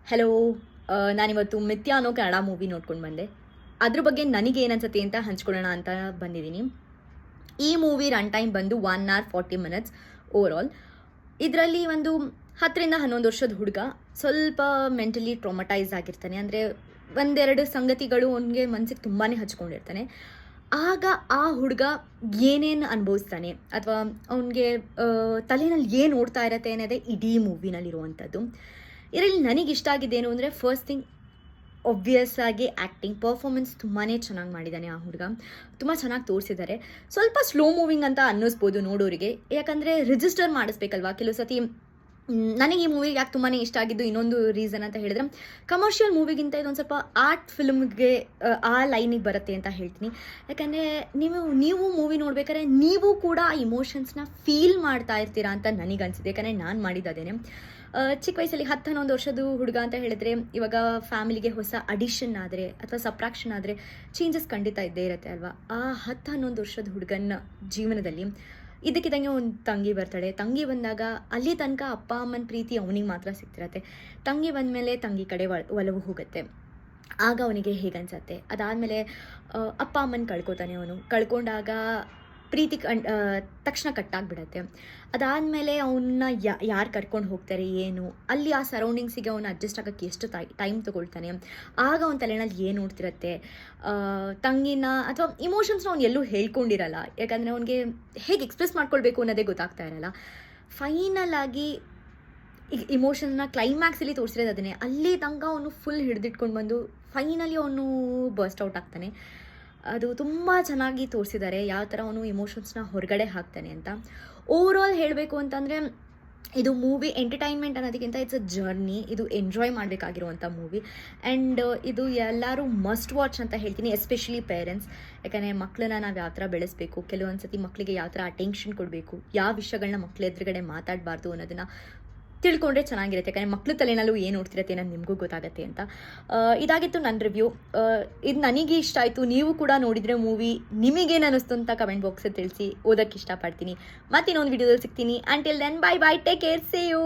Hello. ನಾನಿವತ್ತು ಮಿಥ್ಯಾ ಅನ್ನೋ ಕನ್ನಡ ಮೂವಿ ನೋಡ್ಕೊಂಡು ಬಂದೆ. ಅದ್ರ ಬಗ್ಗೆ ನನಗೆ ಏನನ್ಸುತ್ತೆ ಅಂತ ಹಂಚ್ಕೊಳ್ಳೋಣ ಅಂತ ಬಂದಿದ್ದೀನಿ. ಈ ಮೂವಿ ರನ್ ಟೈಮ್ ಬಂದು 1 hour 40 minutes ಓವರ್ ಆಲ್. ಇದರಲ್ಲಿ ಒಂದು 10ರಿಂದ 11 ವರ್ಷದ ಹುಡುಗ ಸ್ವಲ್ಪ ಮೆಂಟಲಿ ಟ್ರಾಮಟೈಸ್ ಆಗಿರ್ತಾನೆ. ಅಂದರೆ ಒಂದೆರಡು ಸಂಗತಿಗಳು ಅವನಿಗೆ ಮನಸ್ಸಿಗೆ ತುಂಬಾ ಹಚ್ಕೊಂಡಿರ್ತಾನೆ. ಆಗ ಆ ಹುಡುಗ ಏನೇನು ಅನುಭವಿಸ್ತಾನೆ ಅಥವಾ ಅವನಿಗೆ ತಲೆಯಲ್ಲಿ ಏನು ಓಡ್ತಾ ಇರತ್ತೆ ಅನ್ನೋದೇ ಇಡೀ ಮೂವಿನಲ್ಲಿರುವಂಥದ್ದು. ಇದರಲ್ಲಿ ನನಗೆ ಇಷ್ಟ ಆಗಿದ್ದೇನು ಅಂದರೆ ಫಸ್ಟ್ ಥಿಂಗ್ ಒಬ್ವಿಯಸ್ ಆಗಿ ಆ್ಯಕ್ಟಿಂಗ್ ಪರ್ಫಾರ್ಮೆನ್ಸ್ ತುಂಬಾ ಚೆನ್ನಾಗಿ ಮಾಡಿದ್ದಾನೆ ಆ ಹುಡುಗ. ತುಂಬ ಚೆನ್ನಾಗಿ ತೋರಿಸಿದ್ದಾರೆ. ಸ್ವಲ್ಪ ಸ್ಲೋ ಮೂವಿಂಗ್ ಅಂತ ಅನ್ನಿಸ್ಬೋದು ನೋಡೋರಿಗೆ, ಯಾಕಂದರೆ ರಿಜಿಸ್ಟರ್ ಮಾಡಿಸ್ಬೇಕಲ್ವಾ ಕೆಲವು ಸತಿ. ನನಗೆ ಈ ಮೂವಿಗೆ ಯಾಕೆ ತುಂಬಾ ಇಷ್ಟ ಆಗಿದ್ದು ಇನ್ನೊಂದು ರೀಸನ್ ಅಂತ ಹೇಳಿದ್ರೆ, ಕಮರ್ಷಿಯಲ್ ಮೂವಿಗಿಂತ ಇದೊಂದು ಸ್ವಲ್ಪ ಆರ್ಟ್ ಫಿಲ್ಮ್ಗೆ ಆ ಲೈನಿಗೆ ಬರುತ್ತೆ ಅಂತ ಹೇಳ್ತೀನಿ. ಯಾಕಂದರೆ ನೀವು ಮೂವಿ ನೋಡ್ಬೇಕಾದ್ರೆ ನೀವು ಕೂಡ ಆ ಇಮೋಷನ್ಸ್ನ ಫೀಲ್ ಮಾಡ್ತಾ ಇರ್ತೀರಾ ಅಂತ ನನಗೆ ಅನಿಸಿದೆ. ಯಾಕಂದರೆ ನಾನು ಮಾಡಿದ್ದೇನೆ. ಚಿಕ್ಕ ವಯಸ್ಸಲ್ಲಿ 10-11 ವರ್ಷದ ಹುಡುಗ ಅಂತ ಹೇಳಿದ್ರೆ, ಇವಾಗ ಫ್ಯಾಮಿಲಿಗೆ ಹೊಸ ಅಡಿಷನ್ ಆದರೆ ಅಥವಾ ಸಪ್ರಾಕ್ಷನ್ ಆದರೆ ಚೇಂಜಸ್ ಖಂಡಿತ ಇದ್ದೇ ಇರುತ್ತೆ ಅಲ್ವಾ. ಆ 10-11 ವರ್ಷದ ಹುಡುಗನ ಜೀವನದಲ್ಲಿ ಇದಕ್ಕಿದ್ದಂಗೆ ಒಂದು ತಂಗಿ ಬರ್ತಾಳೆ. ತಂಗಿ ಬಂದಾಗ ಅಲ್ಲಿ ತನಕ ಅಪ್ಪ ಅಮ್ಮನ ಪ್ರೀತಿ ಅವನಿಗೆ ಮಾತ್ರ ಸಿಗ್ತಿರತ್ತೆ. ತಂಗಿ ಬಂದಮೇಲೆ ತಂಗಿ ಕಡೆ ಒಲವು ಹೋಗುತ್ತೆ. ಆಗ ಅವನಿಗೆ ಹೇಗನ್ಸತ್ತೆ. ಅದಾದಮೇಲೆ ಅಪ್ಪ ಅಮ್ಮನ ಕಳ್ಕೊತಾನೆ ಅವನು. ಕಳ್ಕೊಂಡಾಗ ಪ್ರೀತಿ ತಕ್ಷಣ ಕಟ್ಟಾಗ್ಬಿಡತ್ತೆ. ಅದಾದಮೇಲೆ ಅವನ್ನ ಯಾರು ಕರ್ಕೊಂಡು ಹೋಗ್ತಾರೆ ಏನು, ಅಲ್ಲಿ ಆ ಸರೌಂಡಿಂಗ್ಸಿಗೆ ಅವನು ಅಡ್ಜಸ್ಟ್ ಆಗೋಕ್ಕೆ ಎಷ್ಟು ಟೈಮ್ ತೊಗೊಳ್ತಾನೆ. ಆಗ ಅವನ ತಲೆನಲ್ಲಿ ಏನು ನೋಡ್ತಿರತ್ತೆ. ತಂಗಿನ ಅಥವಾ ಇಮೋಷನ್ಸ್ನ ಅವ್ನು ಎಲ್ಲೂ ಹೇಳ್ಕೊಂಡಿರಲ್ಲ. ಯಾಕಂದರೆ ಅವನಿಗೆ ಹೇಗೆ ಎಕ್ಸ್ಪ್ರೆಸ್ ಮಾಡ್ಕೊಳ್ಬೇಕು ಅನ್ನೋದೇ ಗೊತ್ತಾಗ್ತಾ ಇರಲ್ಲ. ಫೈನಲ್ ಆಗಿ ಈಗ ಇಮೋಷನ್ನ ಕ್ಲೈಮ್ಯಾಕ್ಸಲ್ಲಿ ತೋರಿಸಿರೋದು ಅದನ್ನೇ. ಅಲ್ಲಿ ತನಕ ಅವನು ಫುಲ್ ಹಿಡಿದಿಟ್ಕೊಂಡು ಬಂದು ಫೈನಲಿ ಅವನು ಬರ್ಸ್ಟ್ ಔಟ್ ಆಗ್ತಾನೆ. ಅದು ತುಂಬ ಚೆನ್ನಾಗಿ ತೋರಿಸಿದ್ದಾರೆ ಯಾವ ಥರ ಅವನು ಇಮೋಷನ್ಸ್ನ ಹೊರಗಡೆ ಹಾಕ್ತಾನೆ ಅಂತ. ಓವರ್ ಆಲ್ ಹೇಳಬೇಕು ಅಂತಂದರೆ ಇದು ಮೂವಿ ಎಂಟರ್ಟೈನ್ಮೆಂಟ್ ಅನ್ನೋದಕ್ಕಿಂತ ಇಟ್ಸ್ ಅ ಜರ್ನಿ. ಇದು ಎಂಜಾಯ್ ಮಾಡಬೇಕಾಗಿರುವಂಥ ಮೂವಿ. ಆ್ಯಂಡ್ ಇದು ಎಲ್ಲರೂ ಮಸ್ಟ್ ವಾಚ್ ಅಂತ ಹೇಳ್ತೀನಿ, ಎಸ್ಪೆಷಲಿ ಪೇರೆಂಟ್ಸ್. ಯಾಕಂದರೆ ಮಕ್ಕಳನ್ನ ನಾವು ಯಾವ ಥರ ಬೆಳೆಸಬೇಕು, ಕೆಲವೊಂದು ಸತಿ ಮಕ್ಕಳಿಗೆ ಯಾವ ಥರ ಅಟೆನ್ಷನ್ ಕೊಡಬೇಕು, ಯಾವ ವಿಷಯಗಳನ್ನ ಮಕ್ಕಳ ಎದುರುಗಡೆ ಮಾತಾಡಬಾರ್ದು ಅನ್ನೋದನ್ನು ತಿಳ್ಕೊಂಡ್ರೆ ಚೆನ್ನಾಗಿರುತ್ತೆ. ಯಾಕಂದರೆ ಮಕ್ಕಳ ತಲೆನಲ್ಲೂ ಏನು ನೋಡ್ತಿರತ್ತೆ ಅನ್ನೋದು ನಿಮಗೂ ಗೊತ್ತಾಗುತ್ತೆ ಅಂತ. ಇದಾಗಿತ್ತು ನನ್ನ ರಿವ್ಯೂ. ಇದು ನನಗೆ ಇಷ್ಟ ಆಯಿತು. ನೀವು ಕೂಡ ನೋಡಿದರೆ ಮೂವಿ ನಿಮಗೇನು ಅನ್ನಿಸ್ತು ಅಂತ ಕಮೆಂಟ್ ಬಾಕ್ಸಲ್ಲಿ ತಿಳಿಸಿ. ಓದೋಕ್ಕೆ ಇಷ್ಟಪಡ್ತೀನಿ. ಮತ್ತೆ ಇನ್ನೊಂದು ವಿಡಿಯೋದಲ್ಲಿ ಸಿಗ್ತೀನಿ. Until then bye bye, take care, see you.